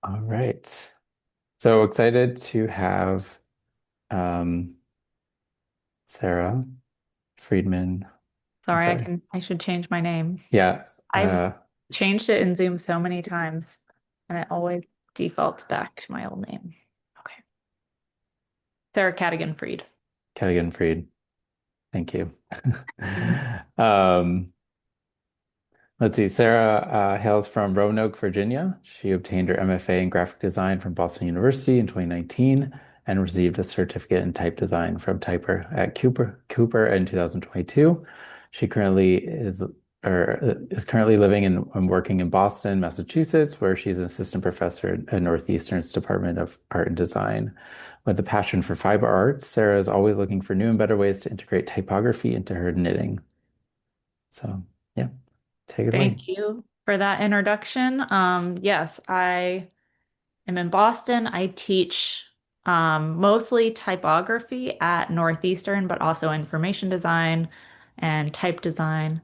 All right. So excited to have um, Sarah Friedman. I'm Sorry, sorry. I should change my name. Yeah. I've changed it in Zoom so many times and it always defaults back to my old name. Okay. Sarah Cadigan-Fried. Cadigan-Fried. Thank you. Mhm. Um, let's see. Sarah hails from Roanoke, Virginia. She obtained her MFA in graphic design from Boston University in 2019 and received a certificate in type design from Typer at Cooper in 2022. She currently is currently living and working in Boston, Massachusetts, where she's an assistant professor at Northeastern's Department of Art and Design. With a passion for fiber arts, Sarah is always looking for new and better ways to integrate typography into her knitting. So, yeah, take it away. Thank you for that introduction. Yes, I am in Boston. I teach mostly typography at Northeastern, but also information design and type design.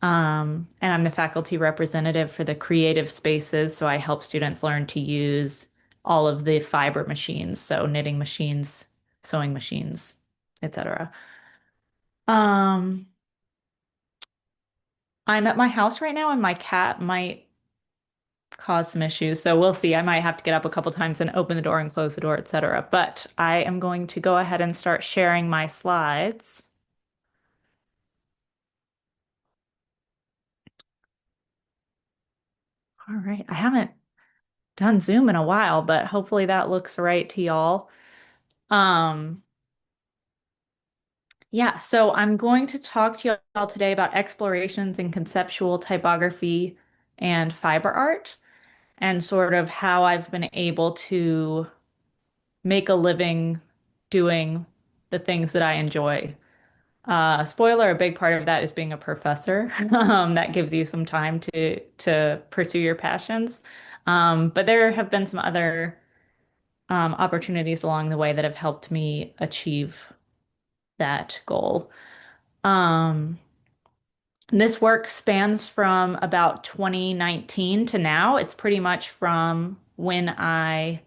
And I'm the faculty representative for the creative spaces, so I help students learn to use all of the fiber machines, so knitting machines, sewing machines, etc. Um, I'm at my house right now, and my cat might cause some issues, so we'll see. I might have to get up a couple times and open the door and close the door, etc. But I am going to go ahead and start sharing my slides. All right, I haven't done Zoom in a while, but hopefully that looks right to y'all. Um, Yeah, so I'm going to talk to you all today about explorations in conceptual typography and fiber art, and sort of how I've been able to make a living doing the things that I enjoy. Spoiler, a big part of that is being a professor. That gives you some time to pursue your passions. But there have been some other opportunities along the way that have helped me achieve that goal. Um, This work spans from about 2019 to now. It's pretty much from when I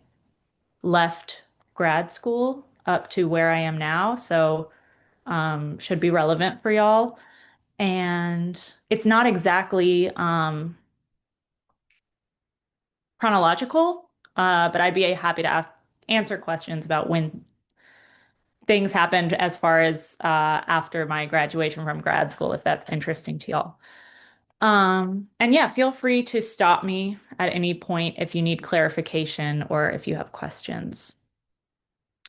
left grad school up to where I am now. So, should be relevant for y'all. And it's not exactly chronological, but I'd be happy to answer questions about when things happened as far as after my graduation from grad school, if that's interesting to y'all. And yeah, feel free to stop me at any point if you need clarification or if you have questions.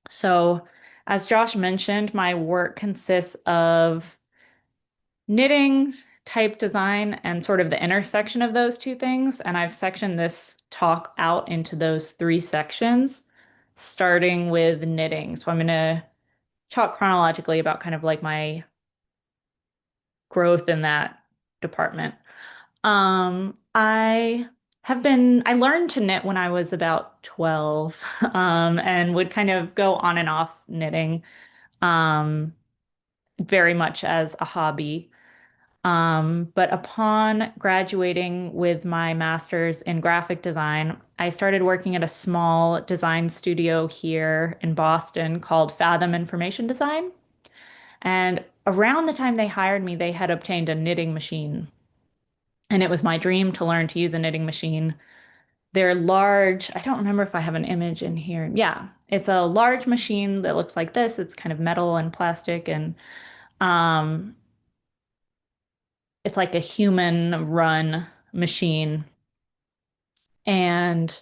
So, as Josh mentioned, my work consists of knitting, type design, and sort of the intersection of those two things. And I've sectioned this talk out into those three sections, starting with knitting. So, I'm going to talk chronologically about kind of like my growth in that department. I learned to knit when I was about 12, and would kind of go on and off knitting, um, very much as a hobby. But upon graduating with my master's in graphic design, I started working at a small design studio here in Boston called Fathom Information Design. And around the time they hired me, they had obtained a knitting machine. And it was my dream to learn to use a knitting machine. They're large. I don't remember if I have an image in here. Yeah, it's a large machine that looks like this. It's kind of metal and plastic, and um, it's like a human run machine. And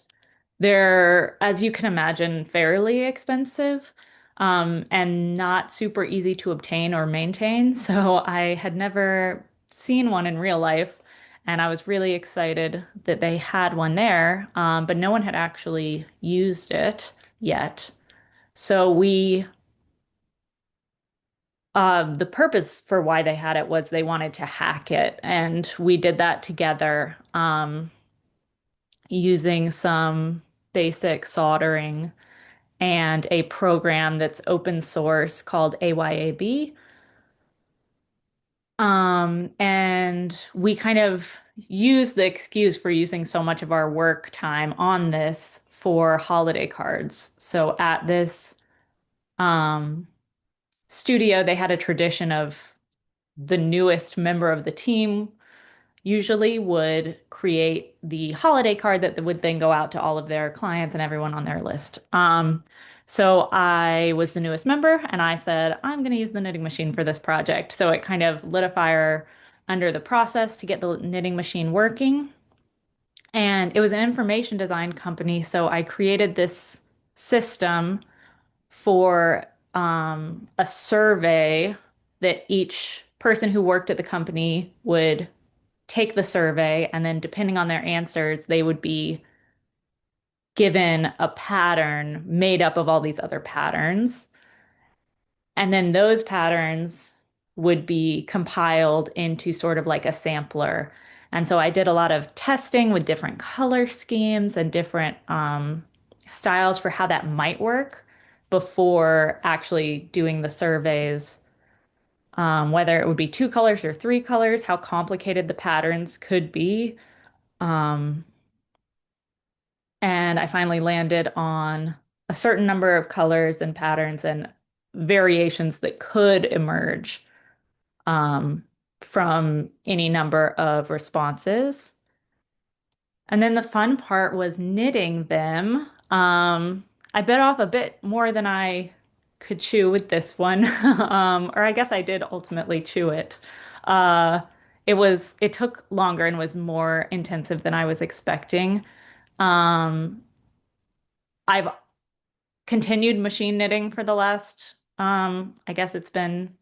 they're, as you can imagine, fairly expensive, and not super easy to obtain or maintain. So I had never seen one in real life, and I was really excited that they had one there, but no one had actually used it yet. So the purpose for why they had it was they wanted to hack it, and we did that together, using some basic soldering and a program that's open source called AYAB. And we kind of use the excuse for using so much of our work time on this for holiday cards. So at this um, studio, they had a tradition of the newest member of the team usually would create the holiday card that would then go out to all of their clients and everyone on their list. So I was the newest member and I said, I'm going to use the knitting machine for this project. So it kind of lit a fire under the process to get the knitting machine working. And it was an information design company. So I created this system for a survey that each person who worked at the company would take the survey, and then depending on their answers, they would be given a pattern made up of all these other patterns. And then those patterns would be compiled into sort of like a sampler. And so I did a lot of testing with different color schemes and different styles for how that might work before actually doing the surveys, whether it would be two colors or three colors, how complicated the patterns could be. Um, And I finally landed on a certain number of colors and patterns and variations that could emerge um, from any number of responses. And then the fun part was knitting them. I bit off a bit more than I could chew with this one. Or I guess I did ultimately chew it. Uh, it took longer and was more intensive than I was expecting. Um, I've continued machine knitting for the last, I guess it's been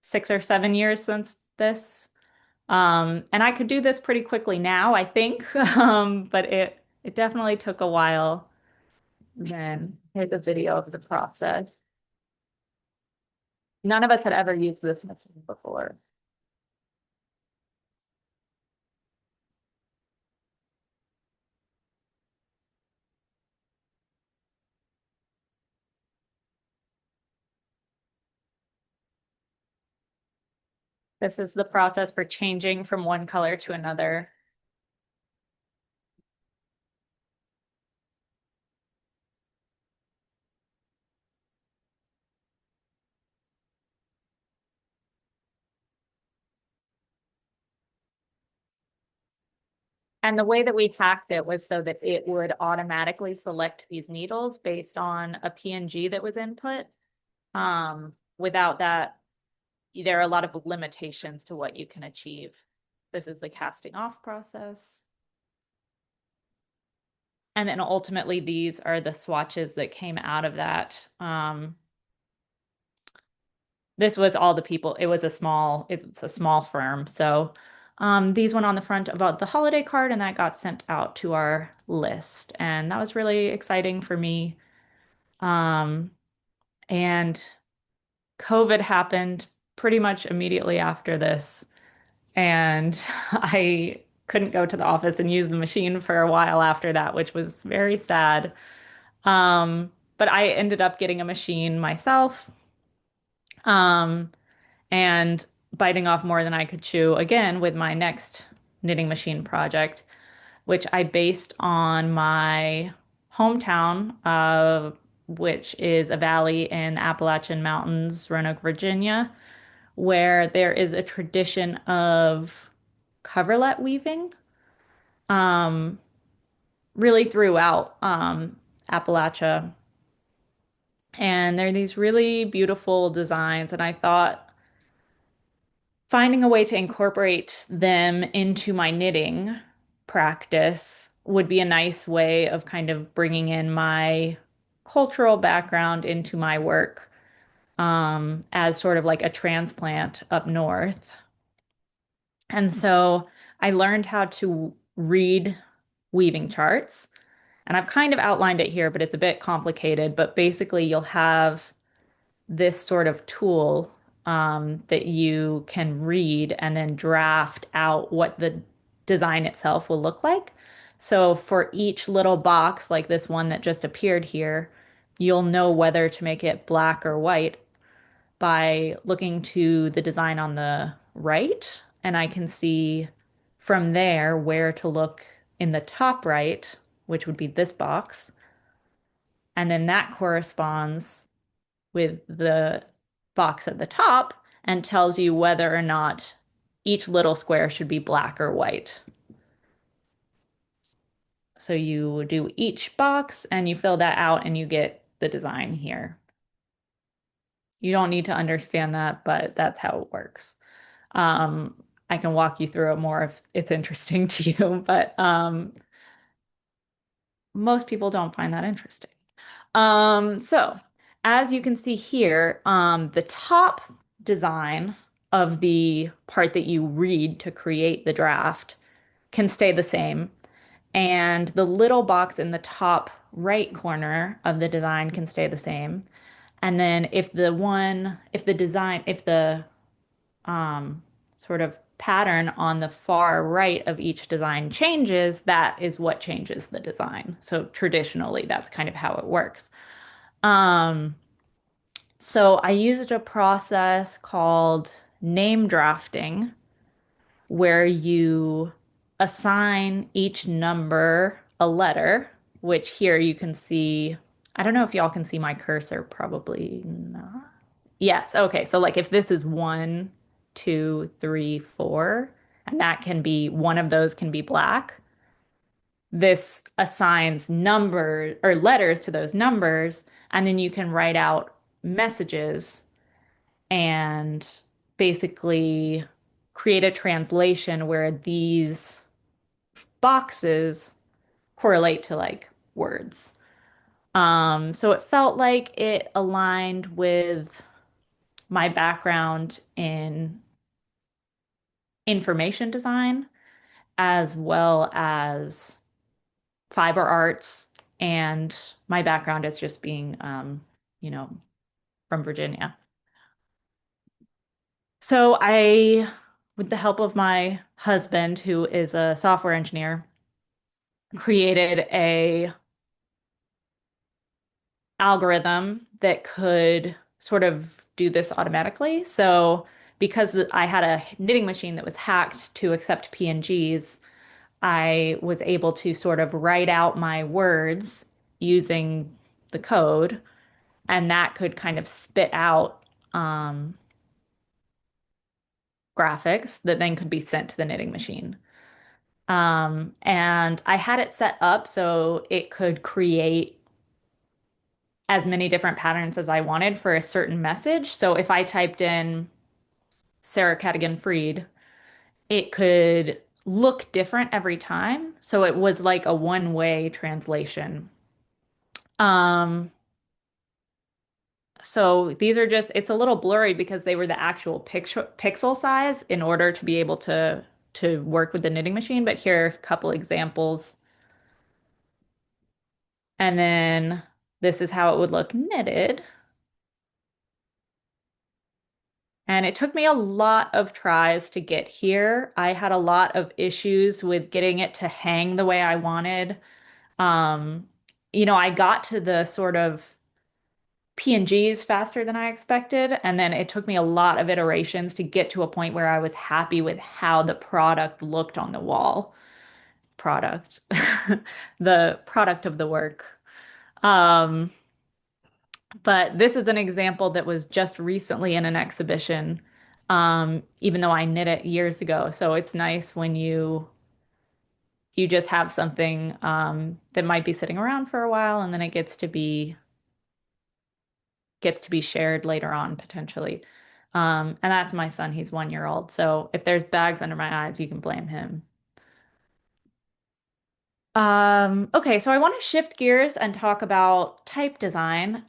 6 or 7 years since this. And I could do this pretty quickly now, I think. But it definitely took a while. Then here's a video of the process. None of us had ever used this machine before. This is the process for changing from one color to another. And the way that we hacked it was so that it would automatically select these needles based on a PNG that was input. Without that, there are a lot of limitations to what you can achieve. This is the casting off process. And then ultimately, these are the swatches that came out of that. This was all the people. It's a small firm. So these went on the front about the holiday card, and that got sent out to our list. And that was really exciting for me. Um, and COVID happened pretty much immediately after this. And I couldn't go to the office and use the machine for a while after that, which was very sad. But I ended up getting a machine myself, um, and biting off more than I could chew again with my next knitting machine project, which I based on my hometown, which is a valley in the Appalachian Mountains, Roanoke, Virginia, where there is a tradition of coverlet weaving, um, really throughout Appalachia. And there are these really beautiful designs, and I thought finding a way to incorporate them into my knitting practice would be a nice way of kind of bringing in my cultural background into my work, as sort of like a transplant up north. And so I learned how to read weaving charts. And I've kind of outlined it here, but it's a bit complicated. But basically, you'll have this sort of tool that you can read and then draft out what the design itself will look like. So for each little box, like this one that just appeared here, you'll know whether to make it black or white by looking to the design on the right. And I can see from there where to look in the top right, which would be this box, And then that corresponds with the box at the top and tells you whether or not each little square should be black or white. So you do each box and you fill that out and you get the design here. You don't need to understand that, but that's how it works. Um, I can walk you through it more if it's interesting to you, but most people don't find that interesting. So as you can see here, the top design of the part that you read to create the draft can stay the same. And the little box in the top right corner of the design can stay the same. And then if the um, sort of pattern on the far right of each design changes, that is what changes the design. So traditionally, that's kind of how it works. Um, so I used a process called name drafting, where you assign each number a letter, which here you can see. I don't know if y'all can see my cursor, probably not. Yes, okay. So like if this is one, two, three, four, and that can be one of those can be black, this assigns numbers or letters to those numbers, and then you can write out messages and basically create a translation where these boxes correlate to like words. So it felt like it aligned with my background in information design as well as fiber arts and my background as just being you know, from Virginia. So I, with the help of my husband, who is a software engineer, created a algorithm that could sort of do this automatically. So because I had a knitting machine that was hacked to accept PNGs, I was able to sort of write out my words using the code, and that could kind of spit out um, graphics that then could be sent to the knitting machine. And I had it set up so it could create as many different patterns as I wanted for a certain message. So if I typed in Sarah Cadigan-Fried, it could look different every time. So it was like a one-way translation. Um, so these are just, it's a little blurry because they were the actual pixel size in order to be able to work with the knitting machine. But here are a couple examples. And then this is how it would look knitted. And it took me a lot of tries to get here. I had a lot of issues with getting it to hang the way I wanted. Um, I got to the sort of PNGs faster than I expected, and then it took me a lot of iterations to get to a point where I was happy with how the product looked on the wall. Product, the product of the work. Um, But this is an example that was just recently in an exhibition, even though I knit it years ago. So it's nice when you just have something that might be sitting around for a while and then it gets to be shared later on potentially. And that's my son. He's 1 year old. So if there's bags under my eyes, you can blame him. Okay, so I want to shift gears and talk about type design.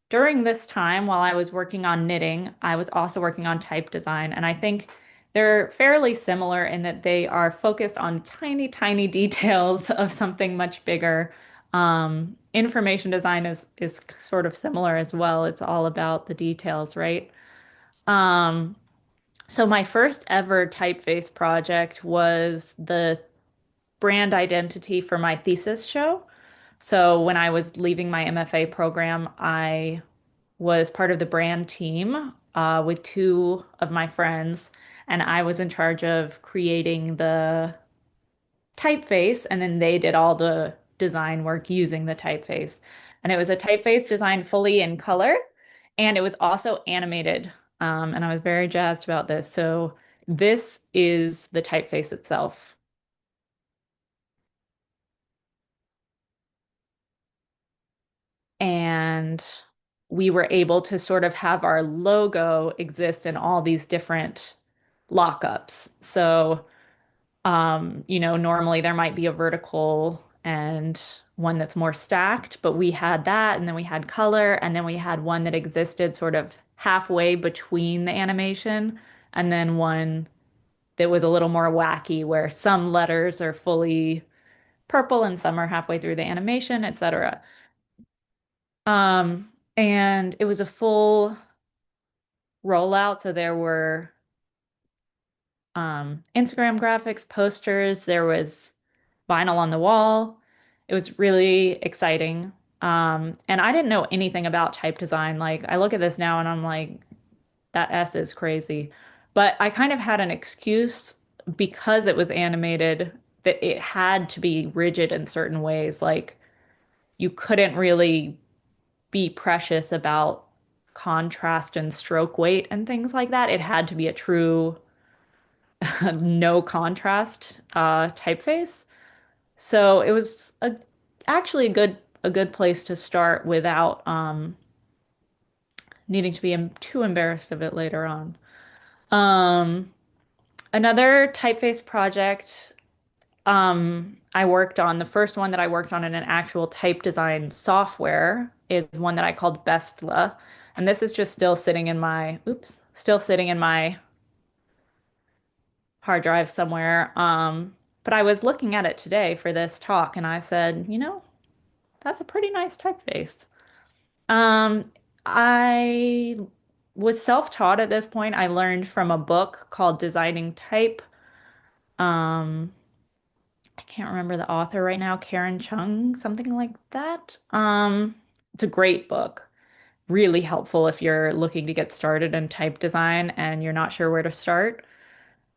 During this time, while I was working on knitting, I was also working on type design, and I think they're fairly similar in that they are focused on tiny, tiny details of something much bigger. Information design is sort of similar as well. It's all about the details, right? Um, so my first ever typeface project was the brand identity for my thesis show. So when I was leaving my MFA program, I was part of the brand team with two of my friends, and I was in charge of creating the typeface, and then they did all the design work using the typeface. And it was a typeface designed fully in color, and it was also animated. And I was very jazzed about this. So this is the typeface itself. And we were able to sort of have our logo exist in all these different lockups. So normally there might be a vertical and one that's more stacked, but we had that, and then we had color, and then we had one that existed sort of halfway between the animation, and then one that was a little more wacky, where some letters are fully purple and some are halfway through the animation, etc. And it was a full rollout, so there were Instagram graphics, posters, there was vinyl on the wall. It was really exciting. And I didn't know anything about type design. Like, I look at this now and I'm like, that S is crazy. But I kind of had an excuse because it was animated that it had to be rigid in certain ways. Like, you couldn't really be precious about contrast and stroke weight and things like that. It had to be a true no contrast typeface. So it was actually a good place to start without needing to be too embarrassed of it later on. Um, Another typeface project I worked on, the first one that I worked on in an actual type design software is one that I called Bestla. And this is just still sitting in my hard drive somewhere. But I was looking at it today for this talk and I said, that's a pretty nice typeface. I was self-taught at this point. I learned from a book called Designing Type. Um, I can't remember the author right now, Karen Chung, something like that. It's a great book. Really helpful if you're looking to get started in type design and you're not sure where to start.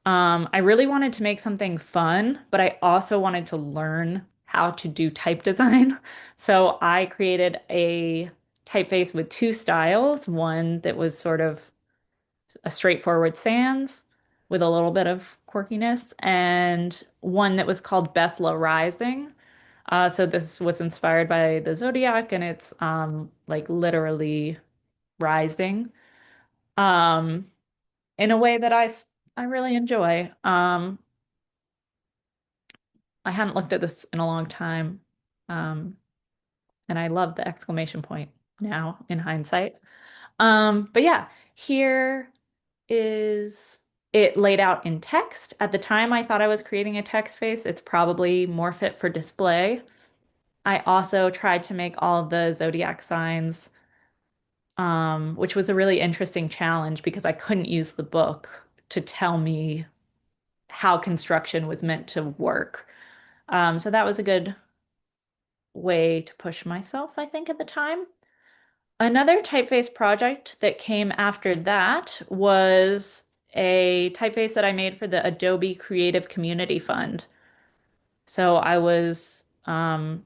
I really wanted to make something fun, but I also wanted to learn how to do type design. So I created a typeface with two styles, one that was sort of a straightforward sans with a little bit of quirkiness, and one that was called Besla Rising. So this was inspired by the zodiac, and it's like literally rising um, in a way that I really enjoy. I hadn't looked at this in a long time. Um, and I love the exclamation point now in hindsight. But yeah, here is it laid out in text. At the time, I thought I was creating a text face. It's probably more fit for display. I also tried to make all of the zodiac signs, which was a really interesting challenge because I couldn't use the book to tell me how construction was meant to work. So that was a good way to push myself, I think, at the time. Another typeface project that came after that was a typeface that I made for the Adobe Creative Community Fund. So I was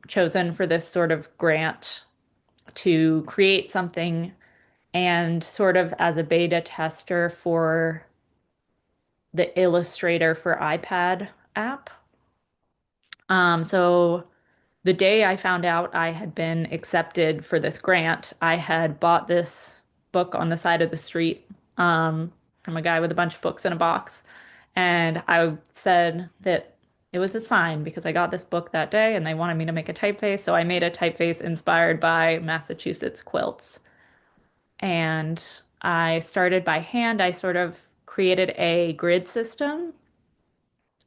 chosen for this sort of grant to create something and sort of as a beta tester for the Illustrator for iPad app. So the day I found out I had been accepted for this grant, I had bought this book on the side of the street from a guy with a bunch of books in a box. And I said that it was a sign because I got this book that day and they wanted me to make a typeface. So I made a typeface inspired by Massachusetts quilts. And I started by hand. I sort of created a grid system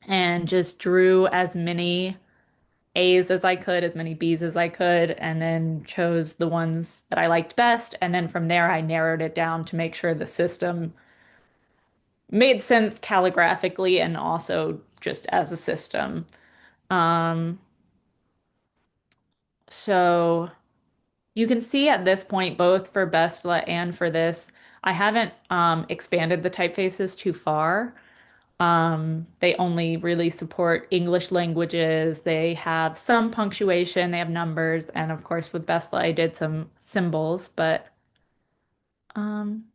and just drew as many A's as I could, as many B's as I could, and then chose the ones that I liked best. And then from there, I narrowed it down to make sure the system made sense calligraphically and also just as a system. Um, so you can see at this point, both for Bestla and for this, I haven't expanded the typefaces too far. They only really support English languages. They have some punctuation, they have numbers, and of course with Besta I did some symbols, but um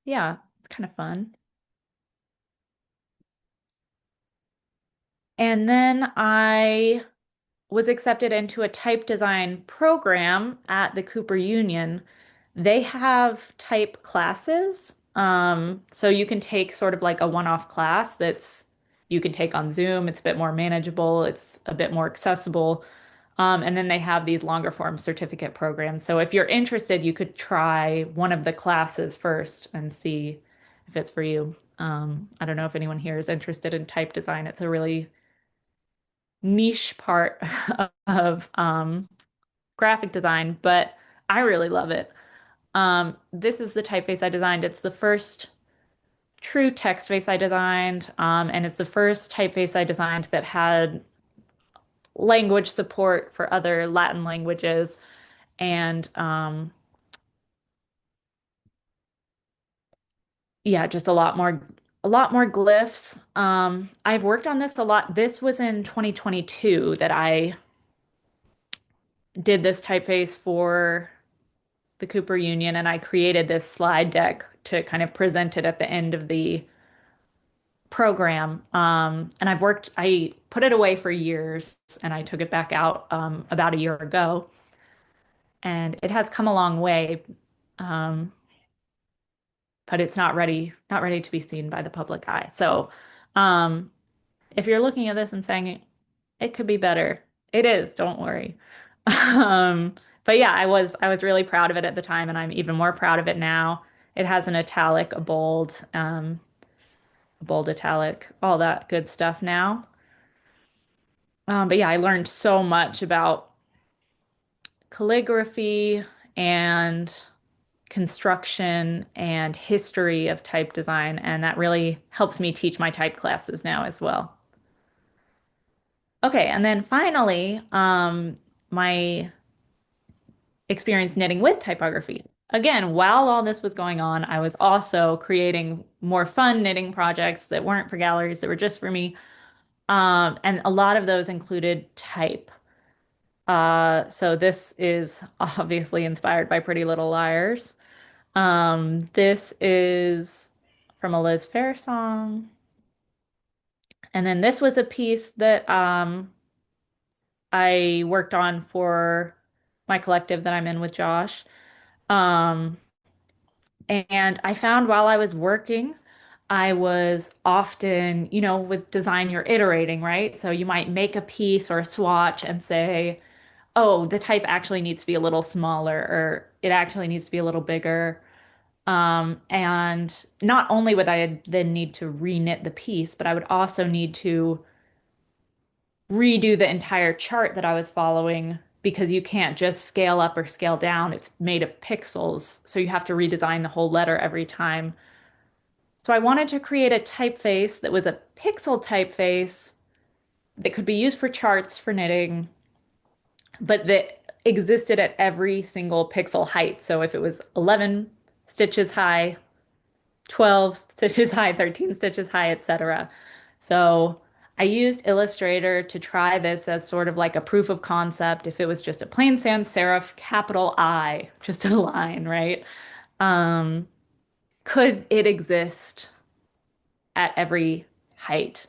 yeah, it's kind of fun. And then I was accepted into a type design program at the Cooper Union. They have type classes. So you can take sort of like a one-off class that's you can take on Zoom. It's a bit more manageable, it's a bit more accessible. And then they have these longer form certificate programs. So if you're interested, you could try one of the classes first and see if it's for you. I don't know if anyone here is interested in type design. It's a really niche part of graphic design, but I really love it. This is the typeface I designed. It's the first true text face I designed, and it's the first typeface I designed that had language support for other Latin languages and yeah, just a lot more glyphs. I've worked on this a lot. This was in 2022 that I did this typeface for the Cooper Union, and I created this slide deck to kind of present it at the end of the program. And I put it away for years, and I took it back out about a year ago, and it has come a long way, um, but it's not ready to be seen by the public eye. So, um, if you're looking at this and saying it could be better, it is, don't worry. Um, but yeah, I was really proud of it at the time, and I'm even more proud of it now. It has an italic, a bold italic, all that good stuff now. But yeah, I learned so much about calligraphy and construction and history of type design, and that really helps me teach my type classes now as well. Okay, and then finally, my experience knitting with typography. Again, while all this was going on, I was also creating more fun knitting projects that weren't for galleries, that were just for me. And a lot of those included type. So this is obviously inspired by Pretty Little Liars. This is from a Liz Phair song. And then this was a piece that I worked on for my collective that I'm in with Josh. Um, and I found while I was working, I was often, with design, you're iterating, right? So you might make a piece or a swatch and say, oh, the type actually needs to be a little smaller, or it actually needs to be a little bigger. And not only would I then need to reknit the piece, but I would also need to redo the entire chart that I was following because you can't just scale up or scale down. It's made of pixels, so you have to redesign the whole letter every time. So I wanted to create a typeface that was a pixel typeface that could be used for charts for knitting, but that existed at every single pixel height. So if it was 11 stitches high, 12 stitches high, 13 stitches high, etc. So I used Illustrator to try this as sort of like a proof of concept. If it was just a plain sans serif capital I, just a line, right? Um, could it exist at every height?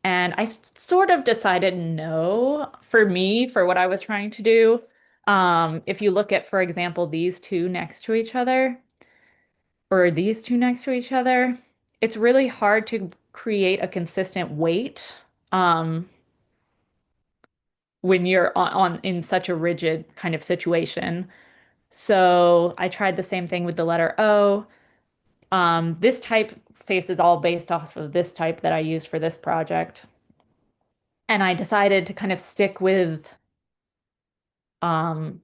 And I sort of decided no for me, for what I was trying to do. If you look at, for example, these two next to each other, or these two next to each other, it's really hard to create a consistent weight um, when you're on in such a rigid kind of situation. So I tried the same thing with the letter O. This typeface is all based off of this type that I used for this project. And I decided to kind of stick with um,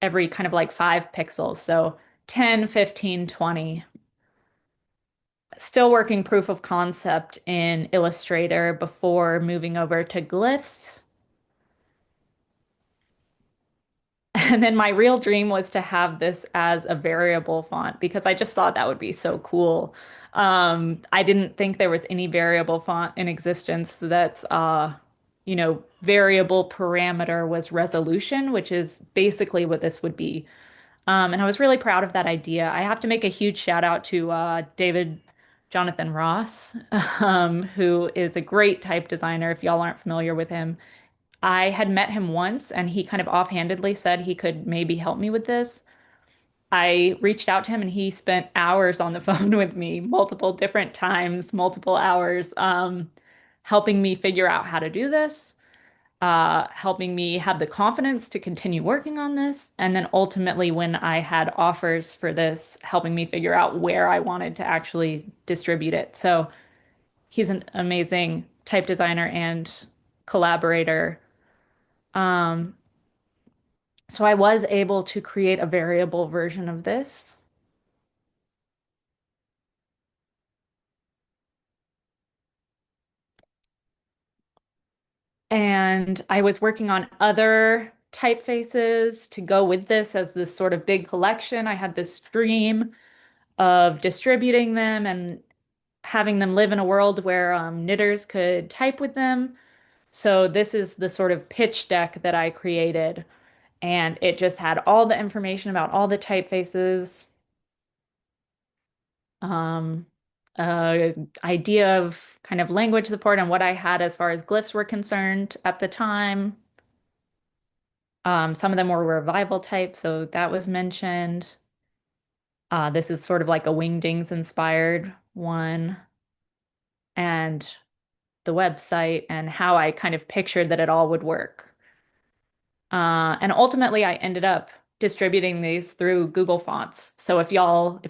every kind of like 5 pixels. So 10, 15, 20. Still working proof of concept in Illustrator before moving over to glyphs. And then my real dream was to have this as a variable font because I just thought that would be so cool. I didn't think there was any variable font in existence that's variable parameter was resolution, which is basically what this would be. And I was really proud of that idea. I have to make a huge shout out to David Jonathan Ross, who is a great type designer if y'all aren't familiar with him. I had met him once and he kind of offhandedly said he could maybe help me with this. I reached out to him and he spent hours on the phone with me, multiple different times, multiple hours, helping me figure out how to do this, helping me have the confidence to continue working on this. And then ultimately, when I had offers for this, helping me figure out where I wanted to actually distribute it. So he's an amazing type designer and collaborator. Um, so I was able to create a variable version of this. And I was working on other typefaces to go with this as this sort of big collection. I had this dream of distributing them and having them live in a world where knitters could type with them. So this is the sort of pitch deck that I created, and it just had all the information about all the typefaces, um, uh, idea of kind of language support and what I had as far as glyphs were concerned at the time. Some of them were revival type, so that was mentioned. This is sort of like a Wingdings inspired one, and the website and how I kind of pictured that it all would work. And ultimately, I ended up distributing these through Google Fonts. So if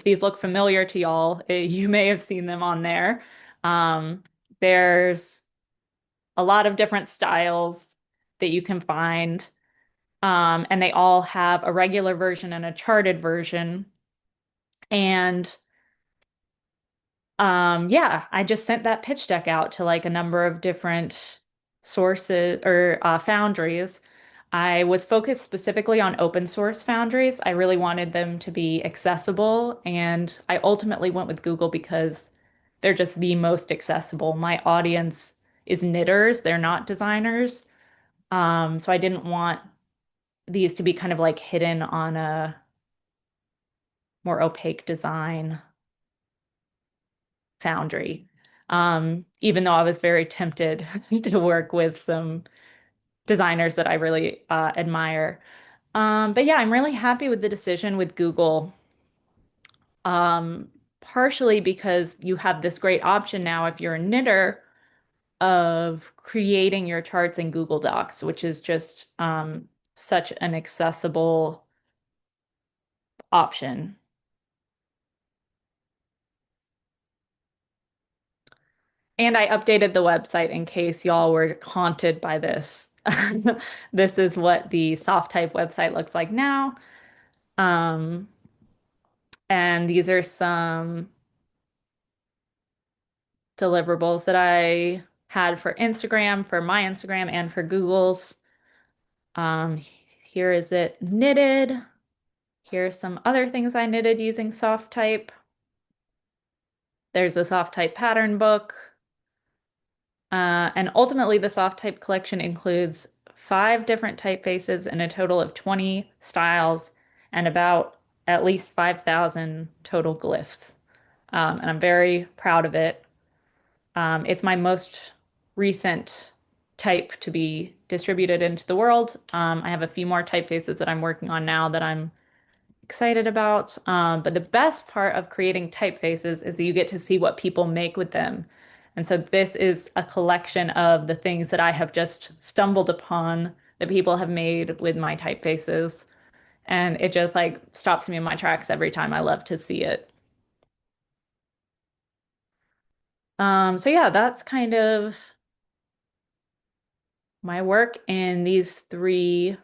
these look familiar to y'all, you may have seen them on there. Um, there's a lot of different styles that you can find, and they all have a regular version and a charted version. And yeah, I just sent that pitch deck out to like a number of different sources or foundries. I was focused specifically on open source foundries. I really wanted them to be accessible, and I ultimately went with Google because they're just the most accessible. My audience is knitters, they're not designers. So I didn't want these to be kind of like hidden on a more opaque design foundry. Even though I was very tempted to work with some designers that I really admire. But yeah, I'm really happy with the decision with Google. Um, Partially because you have this great option now if you're a knitter of creating your charts in Google Docs, which is just such an accessible option. And I updated the website in case y'all were haunted by this. This is what the soft type website looks like now. Um, and these are some deliverables that I had for Instagram, for my Instagram, and for Google's. Um, Here is it knitted. Here's some other things I knitted using soft type. There's a soft type pattern book. And ultimately, the soft type collection includes 5 different typefaces and a total of 20 styles and about at least 5,000 total glyphs. And I'm very proud of it. It's my most recent type to be distributed into the world. I have a few more typefaces that I'm working on now that I'm excited about. But the best part of creating typefaces is that you get to see what people make with them. And so this is a collection of the things that I have just stumbled upon that people have made with my typefaces. And it just like stops me in my tracks every time. I love to see it. So yeah, that's kind of my work in these 3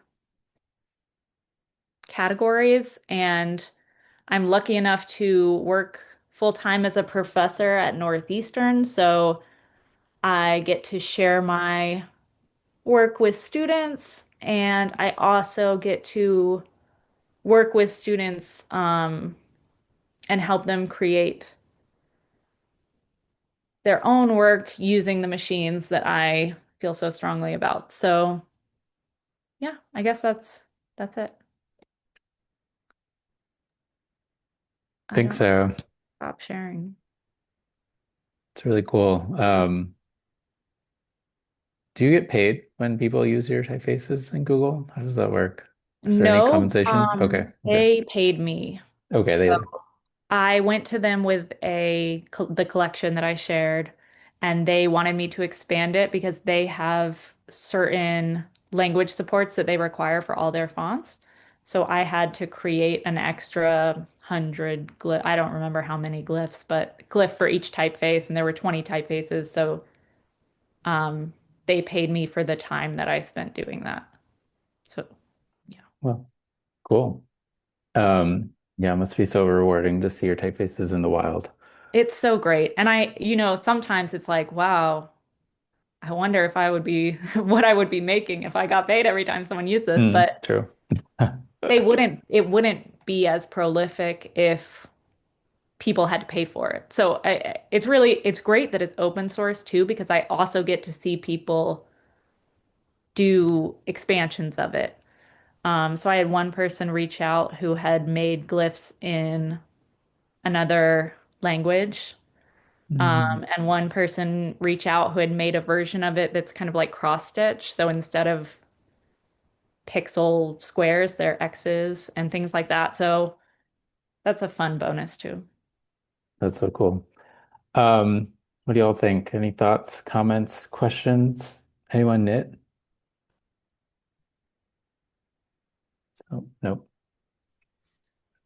categories. And I'm lucky enough to work full time as a professor at Northeastern. So I get to share my work with students, and I also get to work with students and help them create their own work using the machines that I feel so strongly about. So, yeah, I guess that's it. I Think don't so. stop sharing. It's really cool. Do you get paid when people use your typefaces in Google? How does that work? Is there any No, compensation? Okay, okay. they paid me. Okay, So they I went to them with the collection that I shared, and they wanted me to expand it because they have certain language supports that they require for all their fonts. So I had to create an extra 100 glyph. I don't remember how many glyphs, but glyph for each typeface, and there were 20 typefaces. So um, they paid me for the time that I spent doing that. So yeah. well, cool. Yeah, it must be so rewarding to see your typefaces in the wild. It's so great. And sometimes it's like, wow, I wonder if I would be what I would be making if I got paid every time someone used this, Mm, but true. it wouldn't be as prolific if people had to pay for it. So it's great that it's open source too, because I also get to see people do expansions of it. So I had one person reach out who had made glyphs in another language. Mm, And one person reach out who had made a version of it that's kind of like cross stitch. So instead of pixel squares, they're X's and things like that. So that's a fun bonus too. that's so cool. What do y'all think? Any thoughts, comments, questions? Anyone knit? Oh, nope.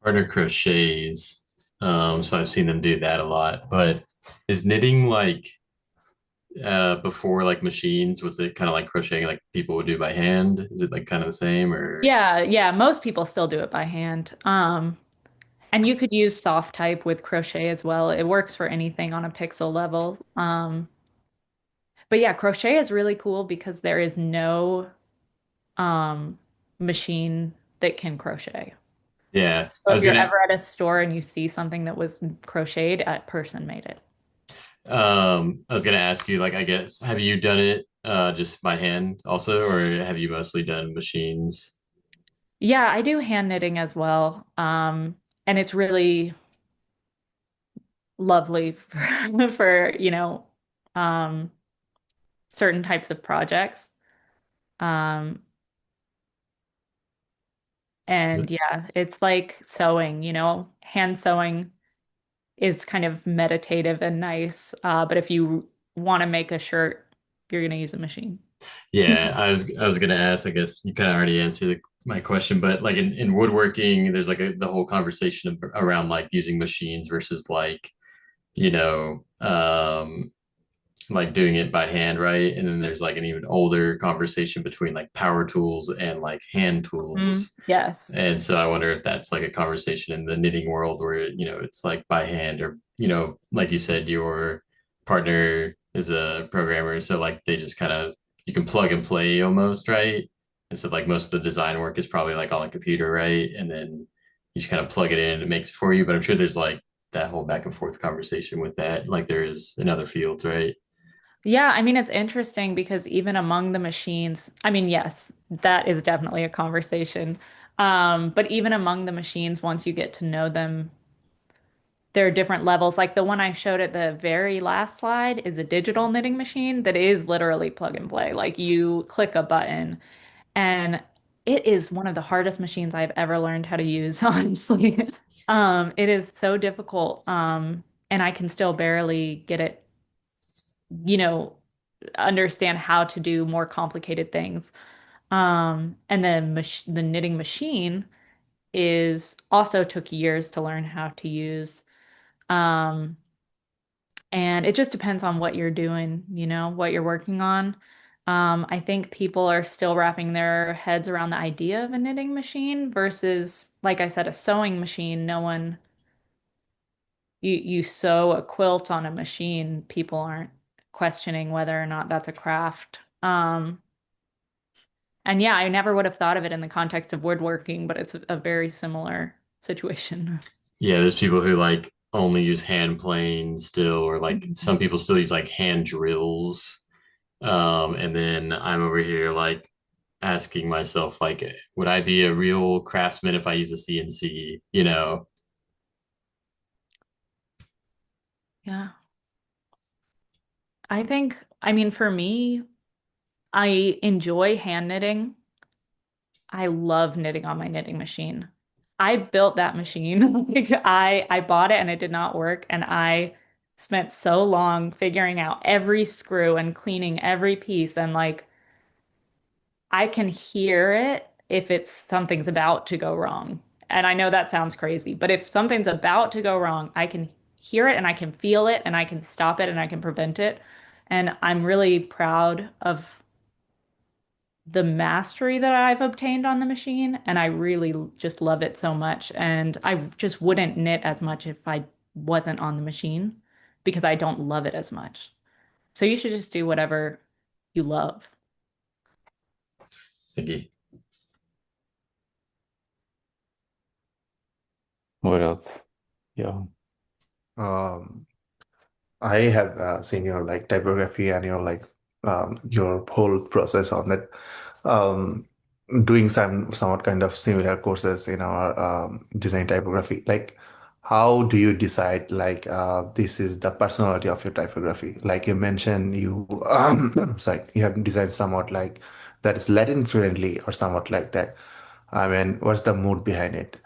Partner crochets. So I've seen them do that a lot. But is knitting like before like machines? Was it kind of like crocheting like people would do by hand? Is it like kind of the same or? Yeah, yeah, most people still do it by hand. And you could use soft type with crochet as well. It works for anything on a pixel level. But yeah, crochet is really cool because there is no um machine that can crochet. Yeah, So if you're ever at a store and you see something that was crocheted, a person made it. I was gonna ask you like I guess have you done it just by hand also, or have you mostly done machines? Yeah, I do hand knitting as well. And it's really lovely for um, certain types of projects. Um, and yeah, it's like sewing, hand sewing is kind of meditative and nice. But if you want to make a shirt, you're going to use a machine. Yeah, I was gonna ask. I guess you kind of already answered my question, but like in woodworking, there's like the whole conversation around like using machines versus like you know like doing it by hand, right? And then there's like an even older conversation between like power tools and like hand Mhm. tools. Yes. And so I wonder if that's like a conversation in the knitting world where, it's like by hand or, like you said, your partner is a programmer. So like they just kind of, you can plug and play almost, right? And so like most of the design work is probably like on a computer, right? And then you just kind of plug it in and it makes it for you. But I'm sure there's like that whole back and forth conversation with that, like there is in other fields, right? Yeah, I mean, it's interesting because even among the machines, I mean, yes, that is definitely a conversation. But even among the machines, once you get to know them, there are different levels. Like the one I showed at the very last slide is a digital knitting machine that is literally plug and play. Like you click a button, and it is one of the hardest machines I've ever learned how to use, honestly. It is so difficult. And I can still barely get it, you know, understand how to do more complicated things. And then the knitting machine is also took years to learn how to use. Um, and it just depends on what you're doing, what you're working on. I think people are still wrapping their heads around the idea of a knitting machine versus, like I said, a sewing machine. No one, you sew a quilt on a machine, people aren't questioning whether or not that's a craft. And yeah, I never would have thought of it in the context of woodworking, but it's a very similar situation. Yeah, there's people who like only use hand planes still, or like some Mhm. people still use like hand drills. And then I'm over here like asking myself, like, would I be a real craftsman if I use a CNC? Yeah. I mean, for me, I enjoy hand knitting. I love knitting on my knitting machine. I built that machine. Like I bought it and it did not work, and I spent so long figuring out every screw and cleaning every piece, and like I can hear it if it's something's about to go wrong. And I know that sounds crazy, but if something's about to go wrong, I can hear it and I can feel it and I can stop it and I can prevent it. And I'm really proud of the mastery that I've obtained on the machine, and I really just love it so much. And I just wouldn't knit as much if I wasn't on the machine because I don't love it as much. So you should just do whatever you love. Thingy. What else? Yeah. Um, I have seen your like typography and your like your whole process on it. Um, Doing some somewhat kind of similar courses in our design typography. Like, how do you decide like this is the personality of your typography? Like you mentioned, you sorry, you have designed somewhat like that is Latin friendly or somewhat like that. I mean, what's the mood behind it?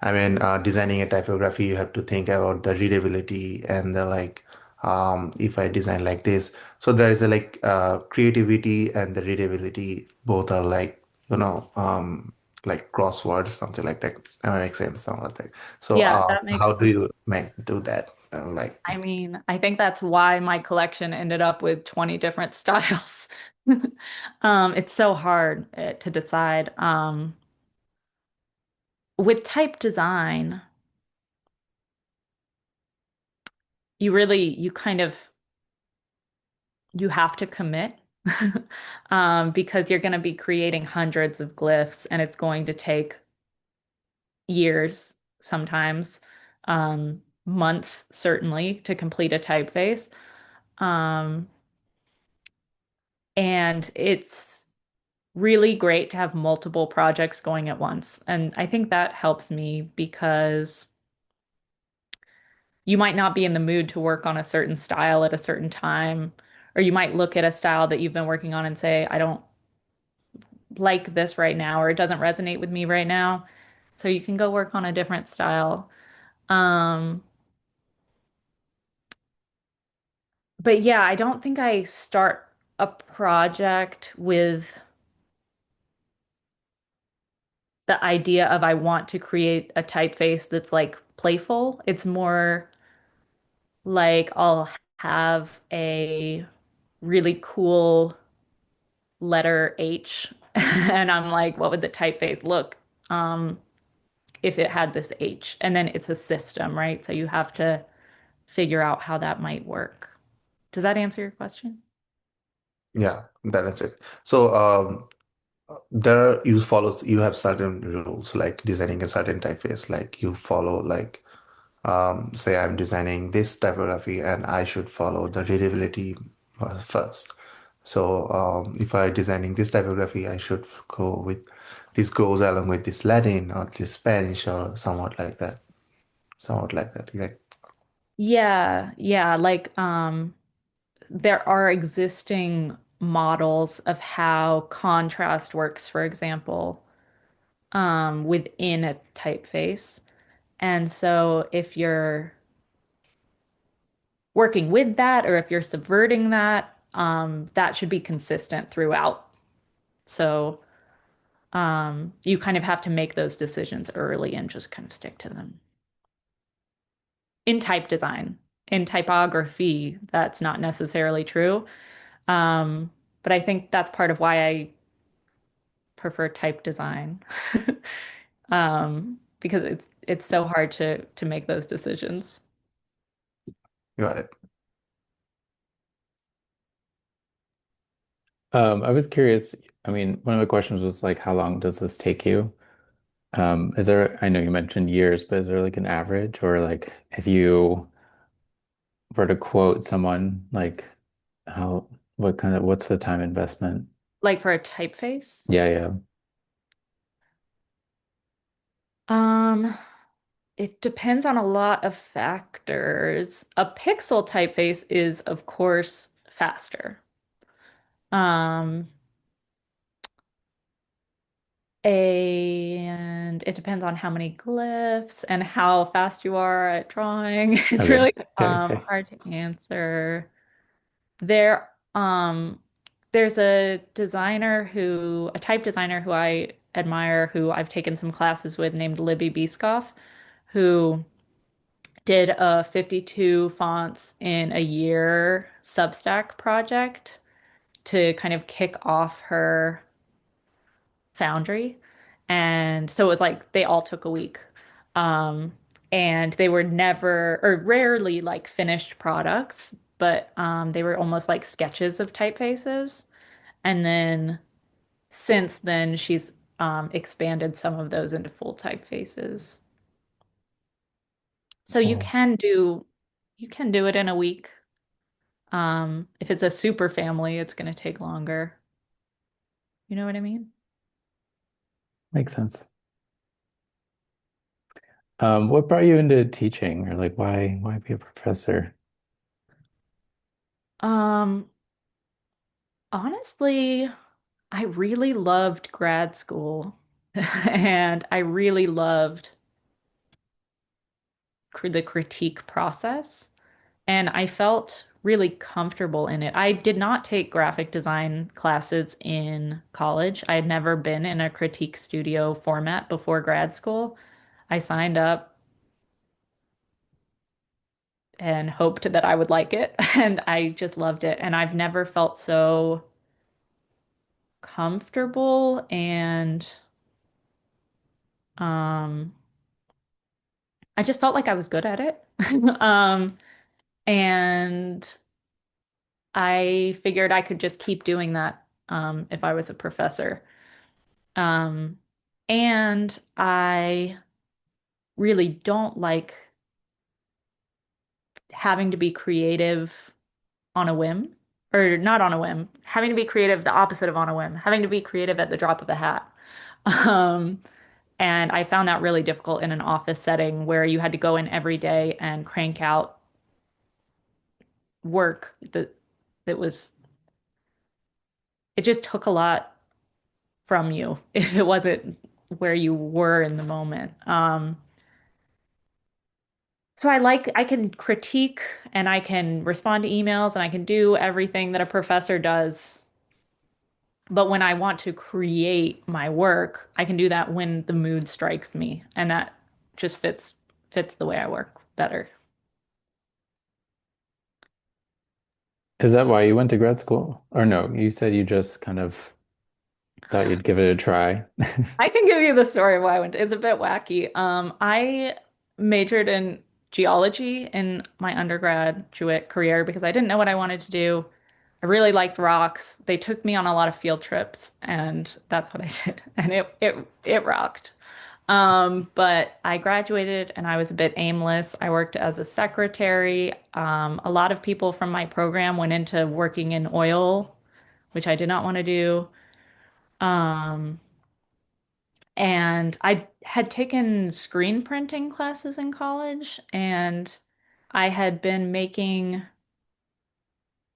I mean, designing a typography, you have to think about the readability and the like, if I design like this. So there is a like creativity and the readability, both are like crosswords, something like that. Makes sense, something like that. So Yeah, that how makes do sense. you do that? Like, I mean, I think that's why my collection ended up with 20 different styles. It's so hard to decide. With type design, you kind of, you have to commit because you're going to be creating hundreds of glyphs and it's going to take years sometimes, months certainly to complete a typeface. Um, and it's really great to have multiple projects going at once. And I think that helps me because you might not be in the mood to work on a certain style at a certain time, or you might look at a style that you've been working on and say, I don't like this right now, or it doesn't resonate with me right now. So you can go work on a different style. Um, but yeah, I don't think I start a project with the idea of I want to create a typeface that's like playful. It's more like I'll have a really cool letter H and I'm like, what would the typeface look um, if it had this H? And then it's a system, right? So you have to figure out how that might work. Does that answer your question? yeah, that is it. So you have certain rules like designing a certain typeface, like you follow like say I'm designing this typography and I should follow the readability first. So if I'm designing this typography, I should go with this goes along with this Latin or this Spanish or somewhat like that. Somewhat like that, right? Yeah, yeah, like there are existing models of how contrast works, for example, within a typeface. And so if you're working with that or if you're subverting that, that should be consistent throughout. So you kind of have to make those decisions early and just kind of stick to them. In type design, in typography, that's not necessarily true. Um, but I think that's part of why I prefer type design. Because it's so hard to make those decisions. Got it. I was curious. I mean, one of the questions was like, how long does this take you? Is there, I know you mentioned years, but is there like an average or like if you were to quote someone, like how, what's the time investment? Like for a typeface? Yeah, yeah. Um, it depends on a lot of factors. A pixel typeface is, of course, faster. Um, and it depends on how many glyphs and how fast you are at drawing. It's Okay. really Okay, okay. hard to answer. There, there's a type designer who I admire, who I've taken some classes with, named Libby Biscoff, who did a 52 fonts in a year Substack project to kind of kick off her foundry. And so it was like they all took a week. Um, and they were never or rarely like finished products, but they were almost like sketches of typefaces. And then since then, she's expanded some of those into full typefaces. So Cool. you can do it in a week. If it's a super family, it's going to take longer. You know what I mean? Makes sense. What brought you into teaching or like why be a professor? Um, Honestly, I really loved grad school and I really loved the critique process. And I felt really comfortable in it. I did not take graphic design classes in college. I had never been in a critique studio format before grad school. I signed up and hoped that I would like it, and I just loved it. And I've never felt so comfortable and um I just felt like I was good at it. Um and I figured I could just keep doing that if I was a professor. Um, and I really don't like having to be creative on a whim, or not on a whim, having to be creative, the opposite of on a whim, having to be creative at the drop of a hat. Um, and I found that really difficult in an office setting where you had to go in every day and crank out work that was, it just took a lot from you if it wasn't where you were in the moment. So I can critique and I can respond to emails and I can do everything that a professor does. But when I want to create my work, I can do that when the mood strikes me, and that just fits the way I work better. Is that why you went to grad school? Or no, you said you just kind of thought you'd give it a try. I can give you the story of why I went. It's a bit wacky. I majored in geology in my undergraduate career because I didn't know what I wanted to do. I really liked rocks. They took me on a lot of field trips, and that's what I did. And it rocked. But I graduated and I was a bit aimless. I worked as a secretary. A lot of people from my program went into working in oil, which I did not want to do. Um, and I had taken screen printing classes in college, and I had been making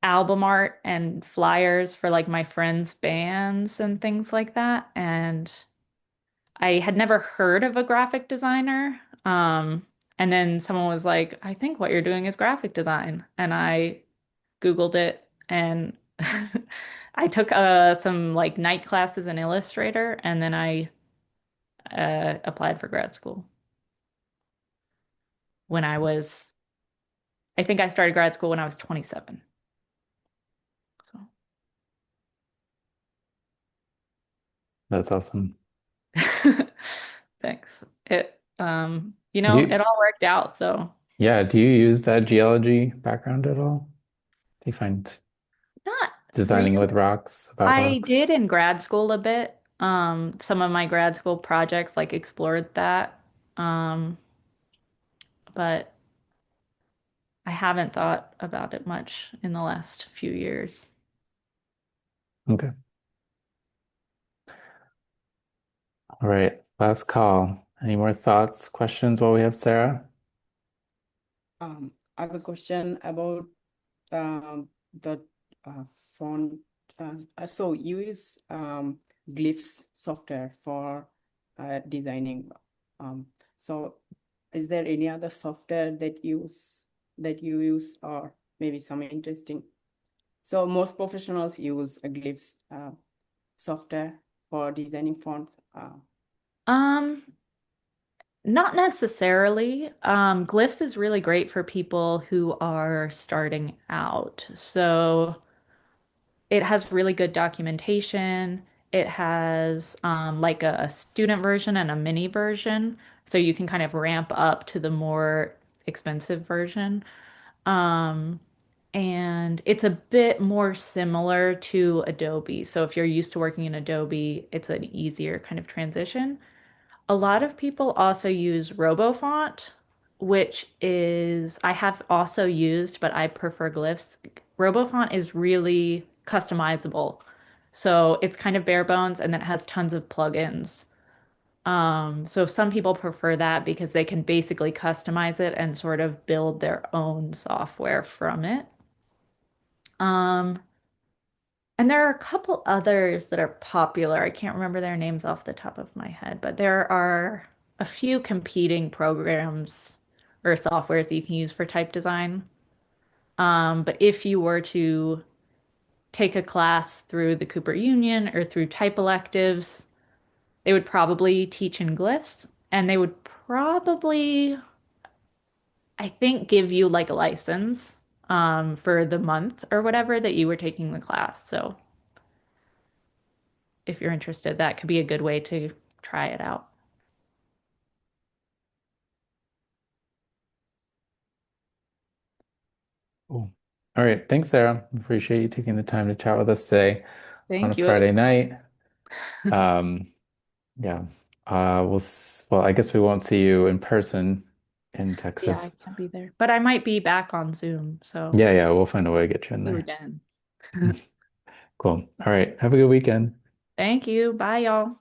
album art and flyers for like my friends' bands and things like that. And I had never heard of a graphic designer. And then someone was like, I think what you're doing is graphic design. And I Googled it and I took some like night classes in Illustrator and then I applied for grad school when I think I started grad school when I was 27. So That's awesome. thanks. Do you, It all worked out. So yeah, do you use that geology background at all? Do you find not really. designing with rocks, about I did rocks? in grad school a bit. Some of my grad school projects like explored that. Um, but I haven't thought about it much in the last few years. Okay. All right. Last call. Any more thoughts, questions while we have Sarah? I have a question about the uh, font. So you use Glyphs software for designing. Um, so is there any other software that you use, or maybe some interesting? So most professionals use a Glyphs software for designing fonts. Um, Not necessarily. Glyphs is really great for people who are starting out. So it has really good documentation. It has like a student version and a mini version. So you can kind of ramp up to the more expensive version. Um, and it's a bit more similar to Adobe. So if you're used to working in Adobe, it's an easier kind of transition. A lot of people also use RoboFont, which is I have also used, but I prefer Glyphs. RoboFont is really customizable. So it's kind of bare bones and then it has tons of plugins. So some people prefer that because they can basically customize it and sort of build their own software from it. Um, and there are a couple others that are popular. I can't remember their names off the top of my head, but there are a few competing programs or softwares that you can use for type design. But if you were to take a class through the Cooper Union or through type electives, they would probably teach in glyphs and they would probably, I think, give you like a license for the month or whatever that you were taking the class. So if you're interested, that could be a good way to try it out. Cool. All right. Thanks, Sarah. Appreciate you taking the time to chat with us today on a Thank you. It Friday was night. Um, yeah. Well, I guess we won't see you in person in Yeah, Texas. I can't be there. But I might be back on Zoom, so Yeah, we'll find a way to get you in see you there. again. Cool. All right. Have a good weekend. Thank you. Bye, y'all.